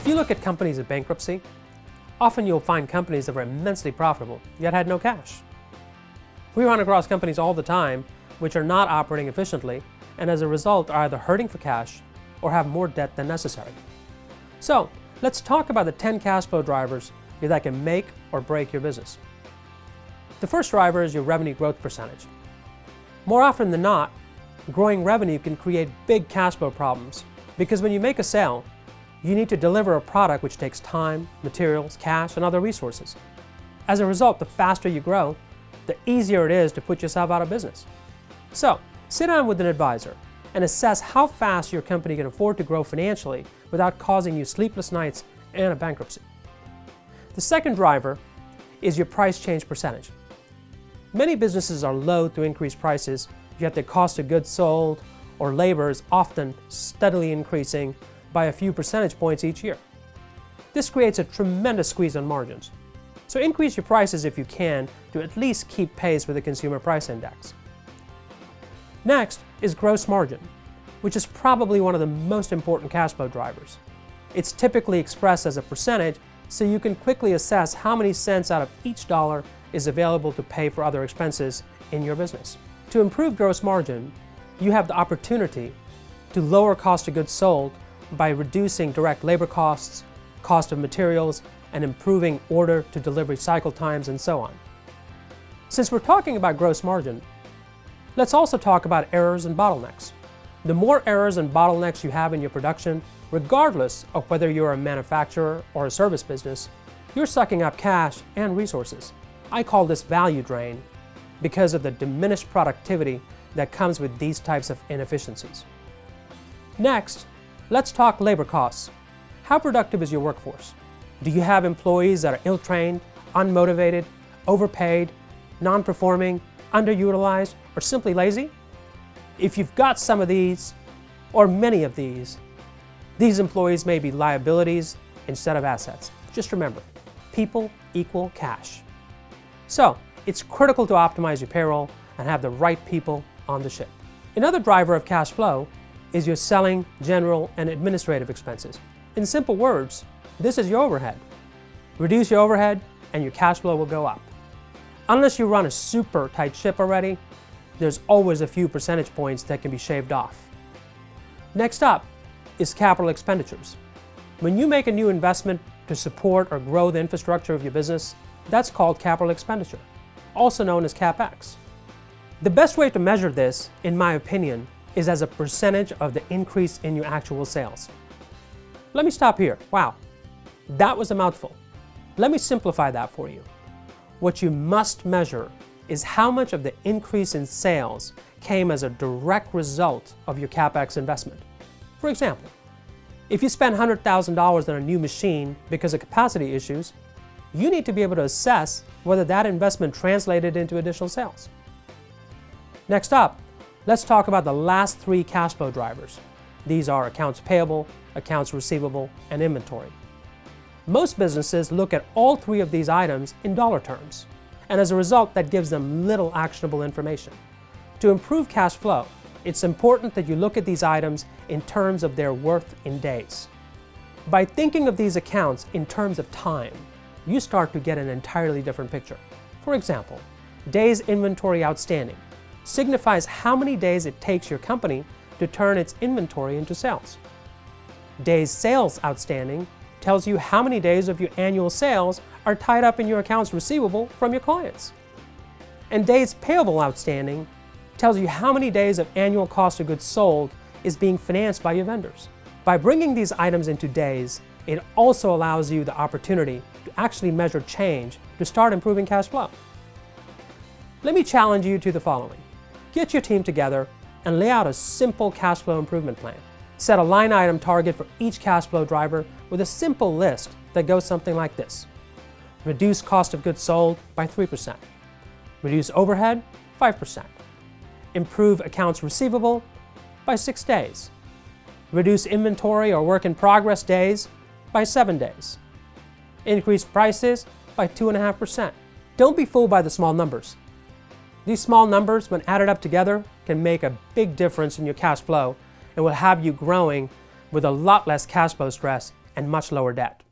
If you look at companies in bankruptcy, often you'll find companies that were immensely profitable, yet had no cash. We run across companies all the time which are not operating efficiently, and as a result are either hurting for cash or have more debt than necessary. So, let's talk about the 10 cash flow drivers that can make or break your business. The first driver is your revenue growth percentage. More often than not, growing revenue can create big cash flow problems because when you make a sale, you need to deliver a product which takes time, materials, cash, and other resources. As a result, the faster you grow, the easier it is to put yourself out of business. So, sit down with an advisor and assess how fast your company can afford to grow financially without causing you sleepless nights and a bankruptcy. The second driver is your price change percentage. Many businesses are loath to increase prices, yet their cost of goods sold or labor is often steadily increasing by a few percentage points each year. This creates a tremendous squeeze on margins. So increase your prices if you can to at least keep pace with the consumer price index. Next is gross margin, which is probably one of the most important cash flow drivers. It's typically expressed as a percentage, so you can quickly assess how many cents out of each dollar is available to pay for other expenses in your business. To improve gross margin, you have the opportunity to lower cost of goods sold by reducing direct labor costs, cost of materials, and improving order to delivery cycle times and so on. Since we're talking about gross margin, let's also talk about errors and bottlenecks. The more errors and bottlenecks you have in your production, regardless of whether you're a manufacturer or a service business, you're sucking up cash and resources. I call this value drain because of the diminished productivity that comes with these types of inefficiencies. Next, let's talk labor costs. How productive is your workforce? Do you have employees that are ill-trained, unmotivated, overpaid, non-performing, underutilized, or simply lazy? If you've got some of these, or many of these employees may be liabilities instead of assets. Just remember, people equal cash. So, it's critical to optimize your payroll and have the right people on the ship. Another driver of cash flow is your selling, general, and administrative expenses. In simple words, this is your overhead. Reduce your overhead and your cash flow will go up. Unless you run a super tight ship already, there's always a few percentage points that can be shaved off. Next up is capital expenditures. When you make a new investment to support or grow the infrastructure of your business, that's called capital expenditure, also known as CapEx. The best way to measure this, in my opinion, is as a percentage of the increase in your actual sales. Let me stop here. Wow, that was a mouthful. Let me simplify that for you. What you must measure is how much of the increase in sales came as a direct result of your CapEx investment. For example, if you spend $100,000 on a new machine because of capacity issues, you need to be able to assess whether that investment translated into additional sales. Next up, let's talk about the last 3 cash flow drivers. These are accounts payable, accounts receivable, and inventory. Most businesses look at all 3 of these items in dollar terms, and as a result, that gives them little actionable information. To improve cash flow, it's important that you look at these items in terms of their worth in days. By thinking of these accounts in terms of time, you start to get an entirely different picture. For example, days inventory outstanding signifies how many days it takes your company to turn its inventory into sales. Days sales outstanding tells you how many days of your annual sales are tied up in your accounts receivable from your clients. And days payable outstanding tells you how many days of annual cost of goods sold is being financed by your vendors. By bringing these items into days, it also allows you the opportunity to actually measure change to start improving cash flow. Let me challenge you to the following. Get your team together and lay out a simple cash flow improvement plan. Set a line item target for each cash flow driver with a simple list that goes something like this. Reduce cost of goods sold by 3%. Reduce overhead 5%. Improve accounts receivable by 6 days. Reduce inventory or work in progress days by 7 days. Increase prices by 2.5%. Don't be fooled by the small numbers. These small numbers, when added up together, can make a big difference in your cash flow and will have you growing with a lot less cash flow stress and much lower debt.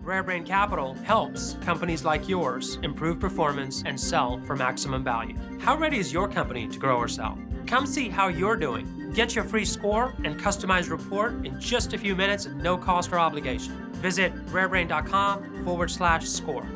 RareBrain Capital helps companies like yours improve performance and sell for maximum value. How ready is your company to grow or sell? Come see how you're doing. Get your free score and customized report in just a few minutes at no cost or obligation. Visit rarebrain.com/score.